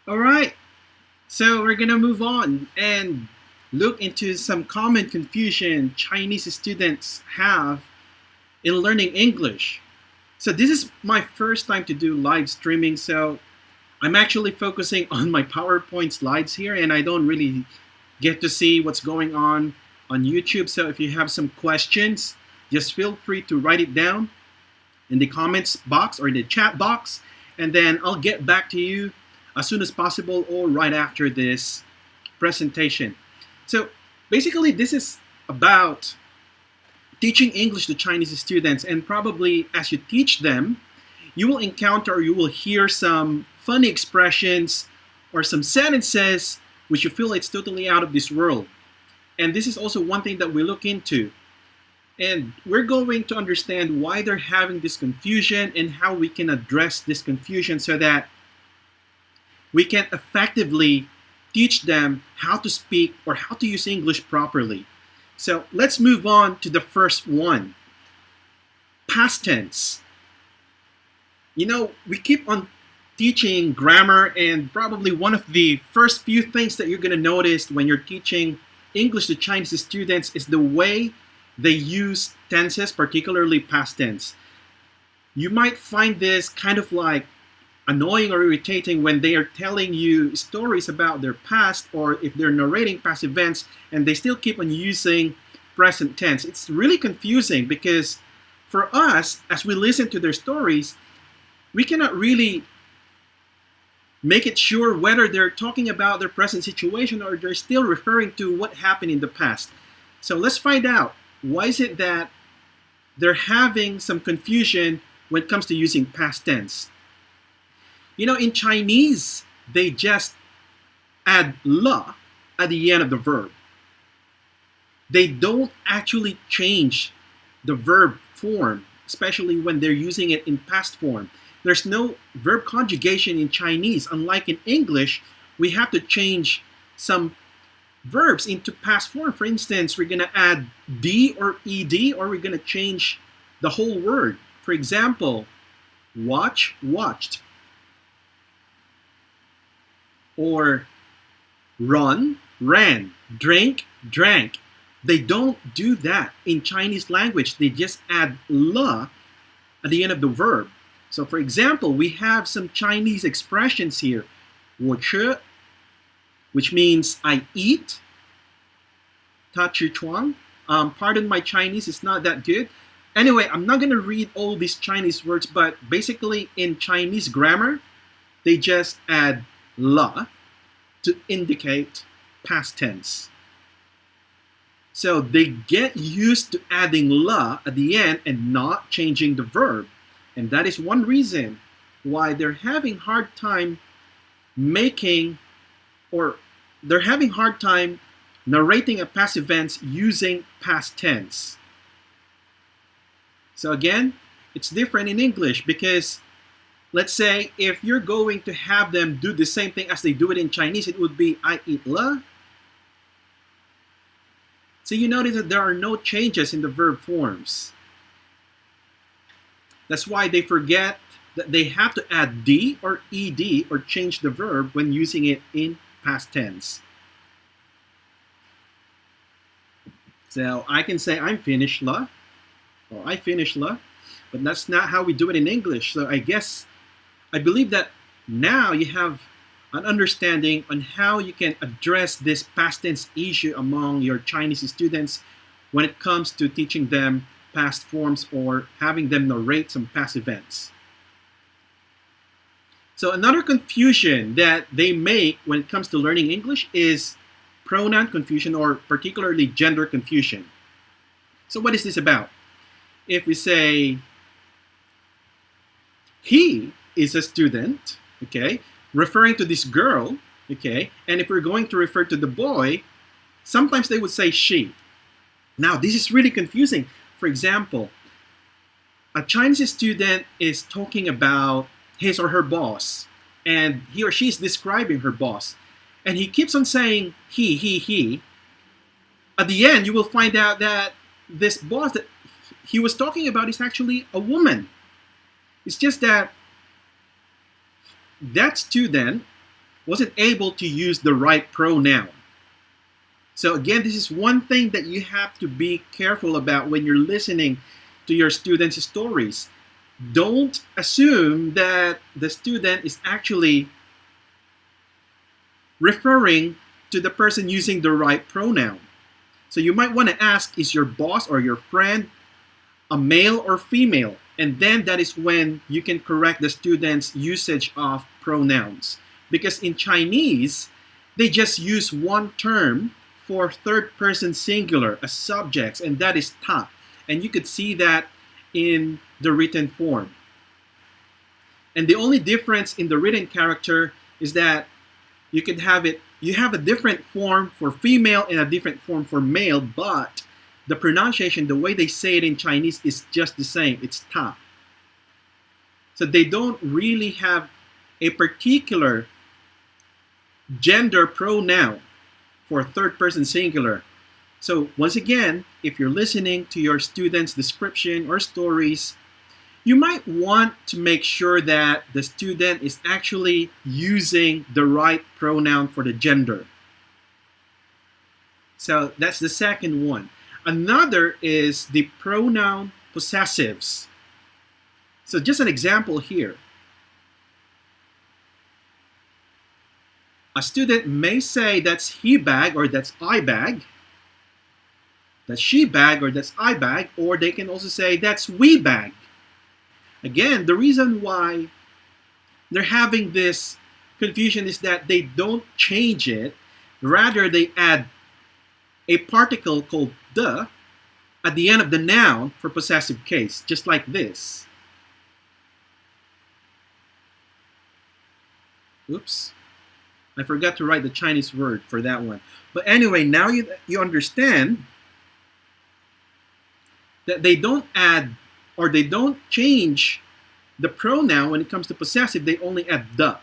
All right, so we're gonna move on and look into some common confusion Chinese students have in learning English. So this is my first time to do live streaming, so I'm actually focusing on my PowerPoint slides here, and I don't really get to see what's going on YouTube. So if you have some questions, just feel free to write it down in the comments box or in the chat box, and then I'll get back to you as soon as possible or right after this presentation. So basically, this is about teaching English to Chinese students, and probably as you teach them, you will encounter or you will hear some funny expressions or some sentences which you feel it's totally out of this world. And this is also one thing that we look into. And we're going to understand why they're having this confusion and how we can address this confusion so that we can effectively teach them how to speak or how to use English properly. So let's move on to the first one, past tense. You know, we keep on teaching grammar, and probably one of the first few things that you're going to notice when you're teaching English to Chinese students is the way they use tenses, particularly past tense. You might find this kind of like annoying or irritating when they are telling you stories about their past, or if they're narrating past events and they still keep on using present tense. It's really confusing because for us, as we listen to their stories, we cannot really make it sure whether they're talking about their present situation or they're still referring to what happened in the past. So let's find out, why is it that they're having some confusion when it comes to using past tense? You know, in Chinese, they just add la at the end of the verb. They don't actually change the verb form, especially when they're using it in past form. There's no verb conjugation in Chinese. Unlike in English, we have to change some verbs into past form. For instance, we're going to add d or ed, or we're going to change the whole word. For example, watch, watched. Or run, ran, drink, drank. They don't do that in Chinese language. They just add la at the end of the verb. So for example, we have some Chinese expressions here. 我吃, which means I eat. 他吃床. Pardon my Chinese, it's not that good. Anyway, I'm not going to read all these Chinese words, but basically in Chinese grammar, they just add la to indicate past tense. So they get used to adding la at the end and not changing the verb. And that is one reason why they're having hard time making, or they're having hard time narrating a past events using past tense. So again, it's different in English because let's say if you're going to have them do the same thing as they do it in Chinese, it would be I eat la. So you notice that there are no changes in the verb forms. That's why they forget that they have to add d or ed or change the verb when using it in past tense. So I can say I'm finished la, or I finished la, but that's not how we do it in English. So I believe that now you have an understanding on how you can address this past tense issue among your Chinese students when it comes to teaching them past forms or having them narrate some past events. So another confusion that they make when it comes to learning English is pronoun confusion, or particularly gender confusion. So what is this about? If we say he is a student, okay, referring to this girl, okay, and if we're going to refer to the boy, sometimes they would say she. Now this is really confusing. For example, a Chinese student is talking about his or her boss, and he or she is describing her boss, and he keeps on saying he. At the end, you will find out that this boss that he was talking about is actually a woman. It's just that that student wasn't able to use the right pronoun. So again, this is one thing that you have to be careful about when you're listening to your students' stories. Don't assume that the student is actually referring to the person using the right pronoun. So you might want to ask, is your boss or your friend a male or female? And then that is when you can correct the student's usage of pronouns. Because in Chinese, they just use one term for third person singular as subjects, and that is ta. And you could see that in the written form. And the only difference in the written character is that you have a different form for female and a different form for male, but the pronunciation, the way they say it in Chinese, is just the same. It's ta. So they don't really have a particular gender pronoun for third person singular. So once again, if you're listening to your students' description or stories, you might want to make sure that the student is actually using the right pronoun for the gender. So that's the second one. Another is the pronoun possessives. So just an example here. A student may say that's he bag or that's I bag, that's she bag or that's I bag, or they can also say that's we bag. Again, the reason why they're having this confusion is that they don't change it. Rather, they add a particle called the at the end of the noun for possessive case, just like this. Oops. I forgot to write the Chinese word for that one. But anyway, now you understand that they don't add or they don't change the pronoun when it comes to possessive, they only add the.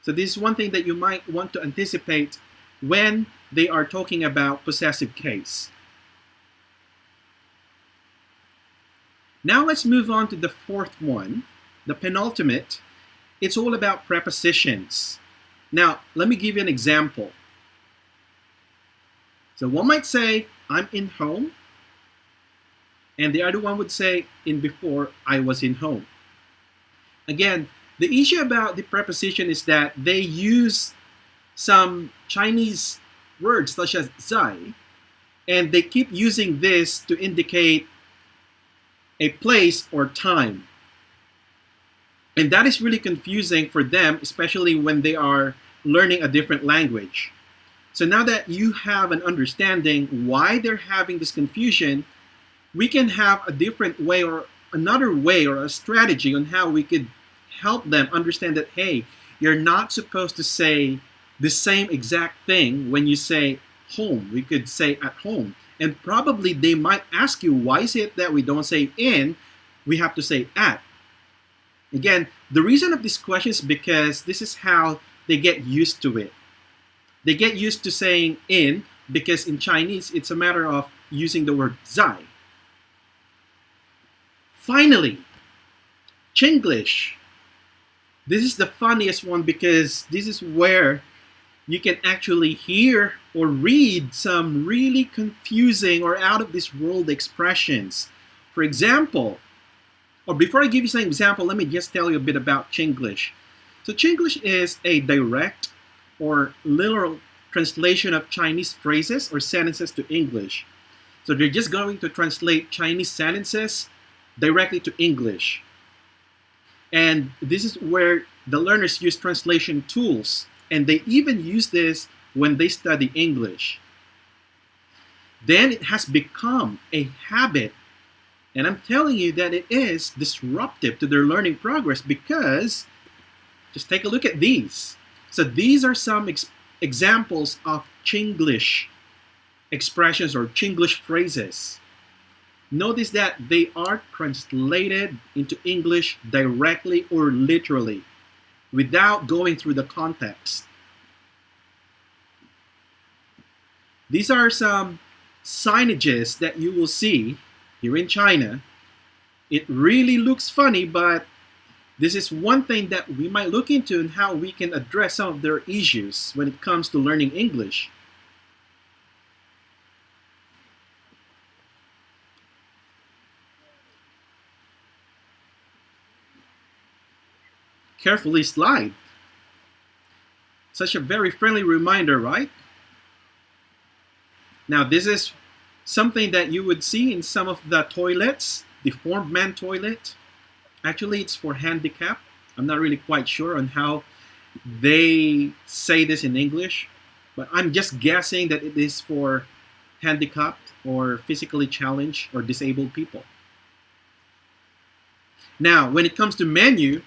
So this is one thing that you might want to anticipate when they are talking about possessive case. Now let's move on to the fourth one, the penultimate. It's all about prepositions. Now, let me give you an example. So one might say, I'm in home. And the other one would say, in before, I was in home. Again, the issue about the preposition is that they use some Chinese words such as zai, and they keep using this to indicate a place or time. And that is really confusing for them, especially when they are learning a different language. So now that you have an understanding why they're having this confusion, we can have a different way or another way or a strategy on how we could help them understand that, hey, you're not supposed to say the same exact thing when you say home. We could say at home. And probably they might ask you, why is it that we don't say in, we have to say at? Again, the reason of this question is because this is how they get used to it. They get used to saying in because in Chinese, it's a matter of using the word zai. Finally, Chinglish. This is the funniest one because this is where you can actually hear or read some really confusing or out of this world expressions. For example, or before I give you some example, let me just tell you a bit about Chinglish. So Chinglish is a direct or literal translation of Chinese phrases or sentences to English. So they're just going to translate Chinese sentences directly to English. And this is where the learners use translation tools, and they even use this when they study English. Then it has become a habit, and I'm telling you that it is disruptive to their learning progress because just take a look at these. So these are some examples of Chinglish expressions or Chinglish phrases. Notice that they are translated into English directly or literally without going through the context. These are some signages that you will see here in China. It really looks funny, but This is one thing that we might look into and how we can address some of their issues when it comes to learning English. Carefully slide. Such a very friendly reminder, right? Now, this is something that you would see in some of the toilets, deformed man toilet. Actually, it's for handicap. I'm not really quite sure on how they say this in English, but I'm just guessing that it is for handicapped or physically challenged or disabled people. Now, when it comes to menu,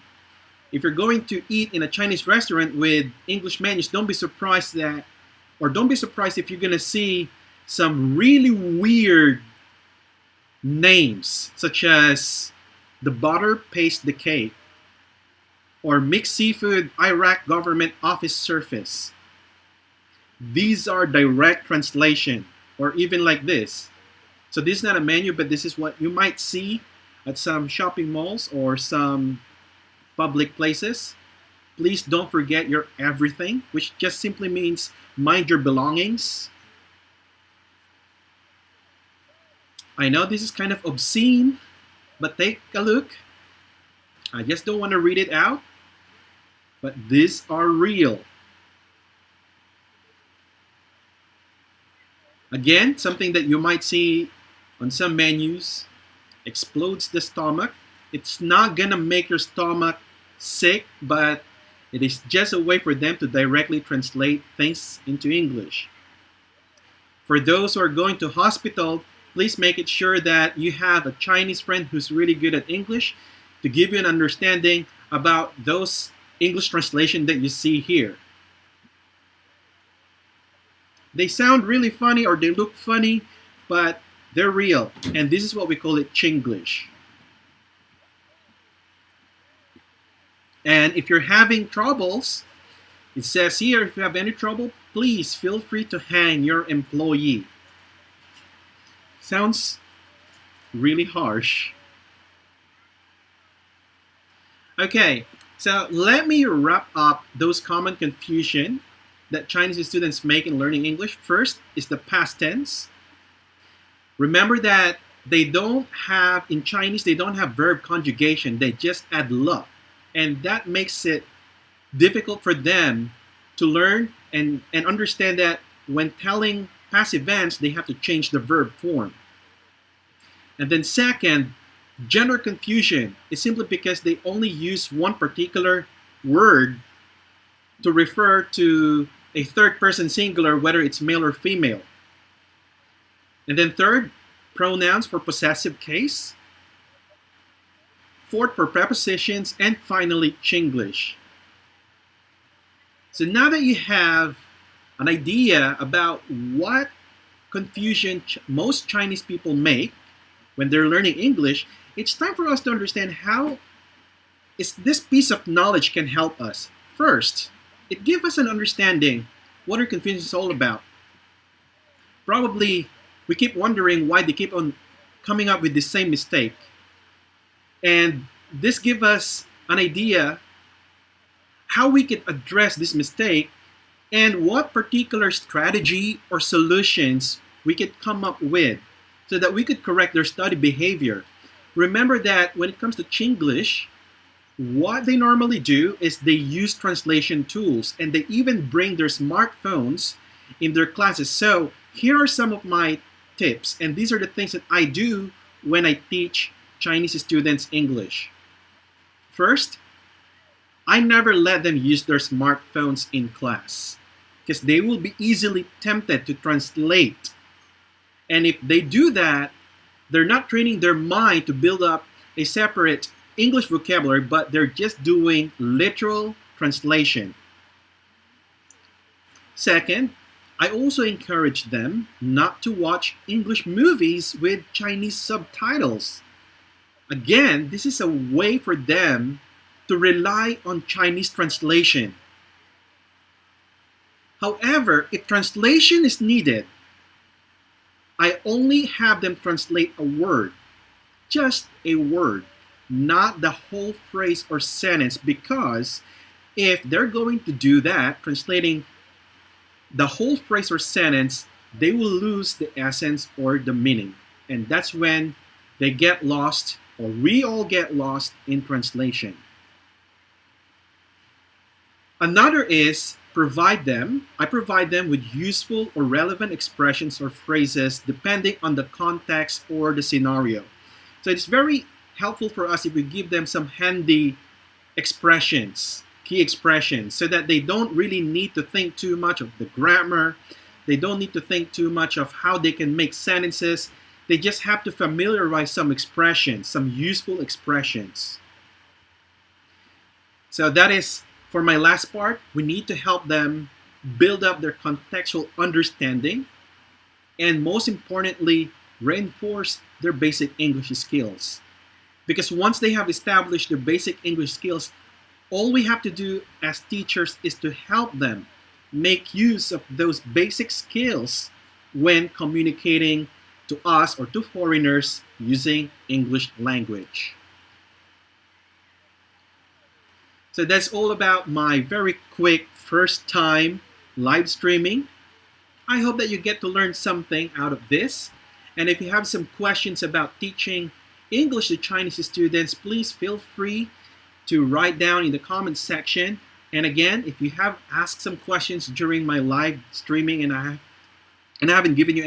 if you're going to eat in a Chinese restaurant with English menus, don't be surprised if you're gonna see some really weird names, such as the butter paste the cake, or mixed seafood Iraq government office surface. These are direct translation, or even like this. So this is not a menu, but this is what you might see at some shopping malls or some public places. Please don't forget your everything, which just simply means mind your belongings. I know this is kind of obscene, but take a look. I just don't want to read it out, but these are real. Again, something that you might see on some menus explodes the stomach. It's not gonna make your stomach sick, but it is just a way for them to directly translate things into English. For those who are going to hospital, please make it sure that you have a Chinese friend who's really good at English to give you an understanding about those English translation that you see here. They sound really funny or they look funny, but they're real. And this is what we call it Chinglish. And if you're having troubles, it says here, if you have any trouble, please feel free to hang your employee. Sounds really harsh. Okay, so let me wrap up those common confusion that Chinese students make in learning English. First is the past tense. Remember that in Chinese, they don't have verb conjugation. They just add "le." And that makes it difficult for them to learn and understand that when telling past events, they have to change the verb form. And then second, gender confusion is simply because they only use one particular word to refer to a third person singular, whether it's male or female. And then third, pronouns for possessive case. Fourth, for prepositions. And finally, Chinglish. So now that you have an idea about what confusion most Chinese people make when they're learning English, it's time for us to understand how this piece of knowledge can help us. First, it gives us an understanding what our confusion is all about. Probably we keep wondering why they keep on coming up with the same mistake. And this gives us an idea how we can address this mistake and what particular strategy or solutions we could come up with so that we could correct their study behavior. Remember that when it comes to Chinglish, what they normally do is they use translation tools and they even bring their smartphones in their classes. So here are some of my tips, and these are the things that I do when I teach Chinese students English. First, I never let them use their smartphones in class because they will be easily tempted to translate. And if they do that, they're not training their mind to build up a separate English vocabulary, but they're just doing literal translation. Second, I also encourage them not to watch English movies with Chinese subtitles. Again, this is a way for them to rely on Chinese translation. However, if translation is needed, I only have them translate a word, just a word. not the whole phrase or sentence, because if they're going to do that, translating the whole phrase or sentence, they will lose the essence or the meaning. And that's when they get lost, or we all get lost in translation. Another is I provide them with useful or relevant expressions or phrases depending on the context or the scenario. So it's very helpful for us if we give them some handy expressions, key expressions, so that they don't really need to think too much of the grammar. They don't need to think too much of how they can make sentences. They just have to familiarize some expressions, some useful expressions. So that is for my last part. We need to help them build up their contextual understanding, and most importantly, reinforce their basic English skills. Because once they have established their basic English skills, all we have to do as teachers is to help them make use of those basic skills when communicating to us or to foreigners using English language. So that's all about my very quick first time live streaming. I hope that you get to learn something out of this. And if you have some questions about teaching English to Chinese students, please feel free to write down in the comments section. And again, if you have asked some questions during my live streaming and I haven't given you